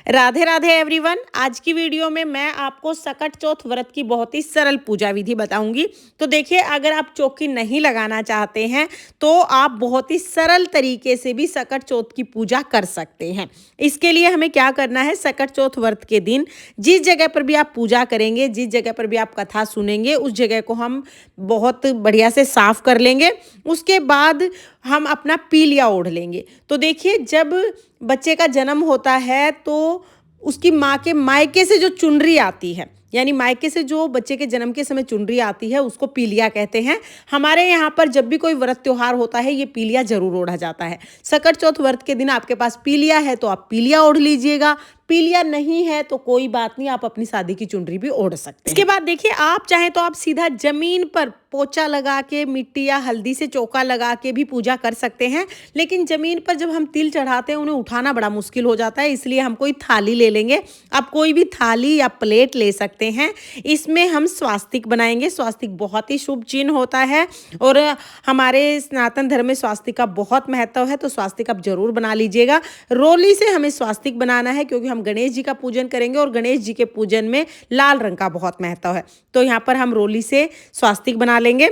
Radhe Radhe everyone. आज की video में मैं आपको सकट चौथ व्रत की बहुत ही सरल पूजा विधि बताऊंगी। तो देखिए, अगर आप चौकी नहीं लगाना चाहते हैं तो आप बहुत ही सरल तरीके से भी सकट चौथ की पूजा कर सकते हैं। इसके लिए हमें क्या करना है, सकट चौथ व्रत के दिन जिस जगह पर भी आप पूजा करेंगे, जिस जगह पर भी आप कथा सुनेंगे, उस जगह को हम बहुत बढ़िया से साफ कर लेंगे। उसके बाद हम अपना पीलिया ओढ़ लेंगे। तो देखिए, जब बच्चे का जन्म होता है तो उसकी माँ के मायके से जो चुनरी आती है, यानी मायके से जो बच्चे के जन्म के समय चुनरी आती है, उसको पीलिया कहते हैं। हमारे यहाँ पर जब भी कोई व्रत त्योहार होता है, ये पीलिया जरूर ओढ़ा जाता है। सकट चौथ व्रत के दिन आपके पास पीलिया है तो आप पीलिया ओढ़ लीजिएगा, पीलिया नहीं है तो कोई बात नहीं, आप अपनी शादी की चुनरी भी ओढ़ सकते हैं। इसके बाद देखिए, आप चाहें तो आप सीधा जमीन पर पोछा लगा के, मिट्टी या हल्दी से चौका लगा के भी पूजा कर सकते हैं। लेकिन जमीन पर जब हम तिल चढ़ाते हैं, उन्हें उठाना बड़ा मुश्किल हो जाता है, इसलिए हम कोई थाली ले लेंगे। आप कोई भी थाली या प्लेट ले सकते हैं। इसमें हम स्वास्तिक बनाएंगे। स्वास्तिक बहुत ही शुभ चिन्ह होता है और हमारे सनातन धर्म में स्वास्तिक का बहुत महत्व है, तो स्वास्तिक आप जरूर बना लीजिएगा। रोली से हमें स्वास्तिक बनाना है, क्योंकि हम गणेश जी का पूजन करेंगे और गणेश जी के पूजन में लाल रंग का बहुत महत्व है। तो यहाँ पर हम रोली से स्वास्तिक बना लेंगे।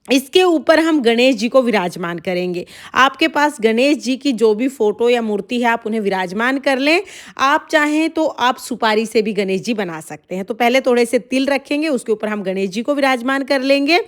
इसके ऊपर हम गणेश जी को विराजमान करेंगे। आपके पास गणेश जी की जो भी फोटो या मूर्ति है, आप उन्हें विराजमान कर लें। आप चाहें तो आप सुपारी से भी गणेश जी बना सकते हैं। तो पहले थोड़े से तिल रखेंगे, उसके ऊपर हम गणेश जी को विराजमान कर लेंगे।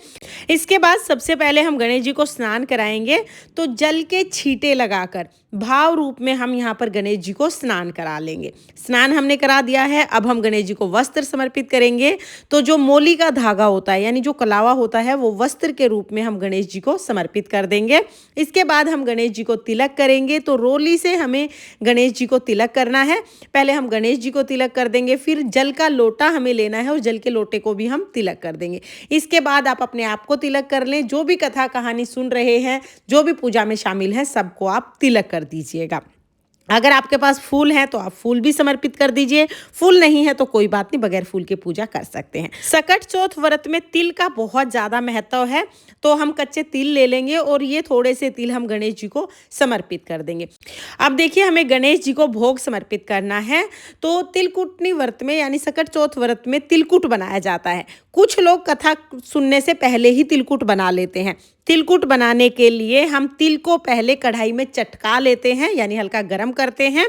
इसके बाद सबसे पहले हम गणेश जी को स्नान कराएंगे। तो जल के छींटे लगाकर भाव रूप में हम यहाँ पर गणेश जी को स्नान करा लेंगे। स्नान हमने करा दिया है, अब हम गणेश जी को वस्त्र समर्पित करेंगे। तो जो मोली का धागा होता है, यानी जो कलावा होता है, वो वस्त्र के रूप में हम गणेश जी को समर्पित कर देंगे। इसके बाद हम गणेश जी को तिलक करेंगे। तो रोली से हमें गणेश जी को तिलक करना है। पहले हम गणेश जी को तिलक कर देंगे, फिर जल का लोटा हमें लेना है और जल के लोटे को भी हम तिलक कर देंगे। इसके बाद आप अपने आप को तिलक कर लें। जो भी कथा कहानी सुन रहे हैं, जो भी पूजा में शामिल हैं, सबको आप तिलक कर दीजिएगा। अगर आपके पास फूल है तो आप फूल भी समर्पित कर दीजिए, फूल नहीं है तो कोई बात नहीं, बगैर फूल के पूजा कर सकते हैं। सकट चौथ व्रत में तिल का बहुत ज़्यादा महत्व है, तो हम कच्चे तिल ले लेंगे और ये थोड़े से तिल हम गणेश जी को समर्पित कर देंगे। अब देखिए, हमें गणेश जी को भोग समर्पित करना है। तो तिलकुटनी व्रत में, यानी सकट चौथ व्रत में तिलकुट बनाया जाता है। कुछ लोग कथा सुनने से पहले ही तिलकुट बना लेते हैं। तिलकुट बनाने के लिए हम तिल को पहले कढ़ाई में चटका लेते हैं, यानी हल्का गर्म करते हैं।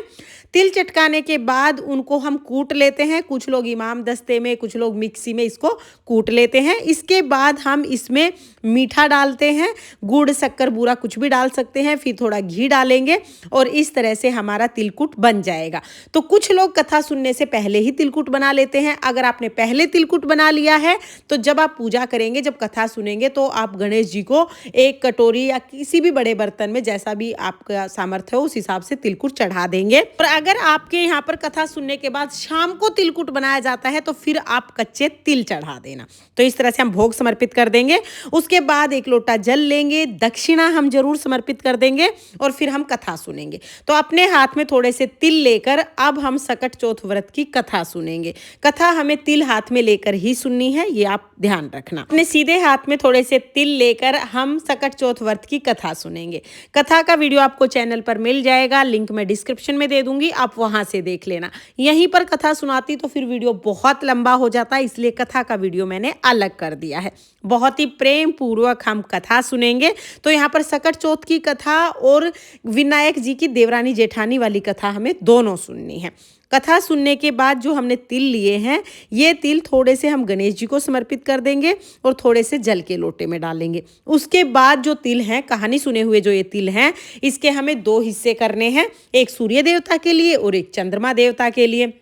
तिल चटकाने के बाद उनको हम कूट लेते हैं। कुछ लोग इमाम दस्ते में, कुछ लोग मिक्सी में इसको कूट लेते हैं। इसके बाद हम इसमें मीठा डालते हैं, गुड़, शक्कर, बूरा कुछ भी डाल सकते हैं। फिर थोड़ा घी डालेंगे और इस तरह से हमारा तिलकुट बन जाएगा। तो कुछ लोग कथा सुनने से पहले ही तिलकुट बना लेते हैं। अगर आपने पहले तिलकुट बना लिया है तो जब आप पूजा करेंगे, जब कथा सुनेंगे, तो आप गणेश जी को एक कटोरी या किसी भी बड़े बर्तन में, जैसा भी आपका सामर्थ्य हो, उस हिसाब से तिलकुट चढ़ा देंगे। और अगर आपके यहाँ पर कथा सुनने के बाद शाम को तिलकुट बनाया जाता है तो फिर आप कच्चे तिल चढ़ा देना। तो इस तरह से हम भोग समर्पित कर देंगे। उसके बाद एक लोटा जल लेंगे, दक्षिणा हम जरूर समर्पित कर देंगे और फिर हम कथा सुनेंगे। तो अपने हाथ में थोड़े से तिल लेकर अब हम सकट चौथ व्रत की कथा सुनेंगे। कथा हमें तिल हाथ में लेकर ही सुननी है, ये आप ध्यान रखना। अपने सीधे हाथ में थोड़े से तिल लेकर हम सकट चौथ व्रत की कथा सुनेंगे। कथा का वीडियो आपको चैनल पर मिल जाएगा, लिंक मैं डिस्क्रिप्शन में दे दूंगी, आप वहां से देख लेना। यहीं पर कथा सुनाती तो फिर वीडियो बहुत लंबा हो जाता है, इसलिए कथा का वीडियो मैंने अलग कर दिया है। बहुत ही प्रेम पूर्वक हम कथा सुनेंगे। तो यहाँ पर सकट चौथ की कथा और विनायक जी की देवरानी जेठानी वाली कथा हमें दोनों सुननी है। कथा सुनने के बाद जो हमने तिल लिए हैं, ये तिल थोड़े से हम गणेश जी को समर्पित कर देंगे और थोड़े से जल के लोटे में डालेंगे। उसके बाद जो तिल हैं, कहानी सुने हुए जो ये तिल हैं, इसके हमें दो हिस्से करने हैं, एक सूर्य देवता के लिए और एक चंद्रमा देवता के लिए।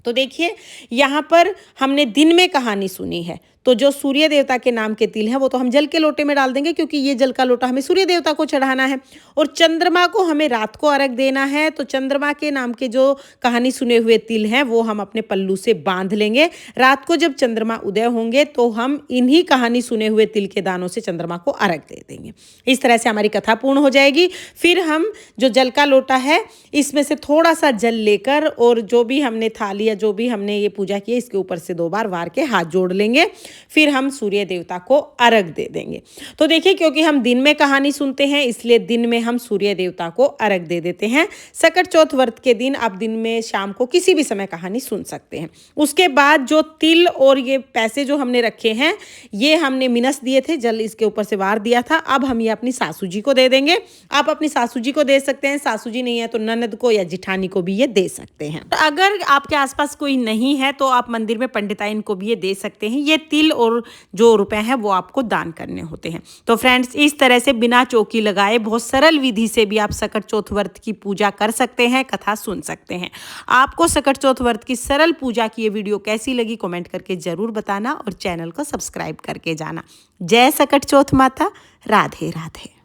तो देखिए, यहाँ पर हमने दिन में कहानी सुनी है, तो जो सूर्य देवता के नाम के तिल हैं वो तो हम जल के लोटे में डाल देंगे, क्योंकि ये जल का लोटा हमें सूर्य देवता को चढ़ाना है। और चंद्रमा को हमें रात को अर्घ देना है। तो चंद्रमा के नाम के जो कहानी सुने हुए तिल हैं वो हम अपने पल्लू से बांध लेंगे। रात को जब चंद्रमा उदय होंगे तो हम इन्हीं कहानी सुने हुए तिल के दानों से चंद्रमा को अर्घ दे देंगे। इस तरह से हमारी कथा पूर्ण हो जाएगी। फिर हम जो जल का लोटा है, इसमें से थोड़ा सा जल लेकर और जो भी हमने थाली या जो भी हमने ये पूजा की है, इसके ऊपर से 2 बार वार के हाथ जोड़ लेंगे। फिर हम सूर्य देवता को अर्घ दे देंगे। तो देखिए, क्योंकि हम दिन में कहानी सुनते हैं इसलिए दिन में हम सूर्य देवता को अर्घ दे देते हैं। सकट चौथ व्रत के दिन आप दिन में शाम को किसी भी समय कहानी सुन सकते हैं। उसके बाद जो तिल और ये पैसे जो हमने रखे हैं, ये हमने मिनस दिए थे, जल इसके ऊपर से वार दिया था। अब हम ये अपनी सासू जी को दे देंगे। आप अपनी सासू जी को दे सकते हैं, सासू जी नहीं है तो ननद को या जिठानी को भी ये दे सकते हैं। अगर आपके आसपास कोई नहीं है तो आप मंदिर में पंडिताइन को भी ये दे सकते हैं। ये तिल और जो रुपए हैं वो आपको दान करने होते हैं। तो फ्रेंड्स, इस तरह से बिना चौकी लगाए बहुत सरल विधि से भी आप सकट चौथ व्रत की पूजा कर सकते हैं, कथा सुन सकते हैं। आपको सकट चौथ व्रत की सरल पूजा की ये वीडियो कैसी लगी कमेंट करके जरूर बताना और चैनल को सब्सक्राइब करके जाना। जय सकट चौथ माता। राधे राधे।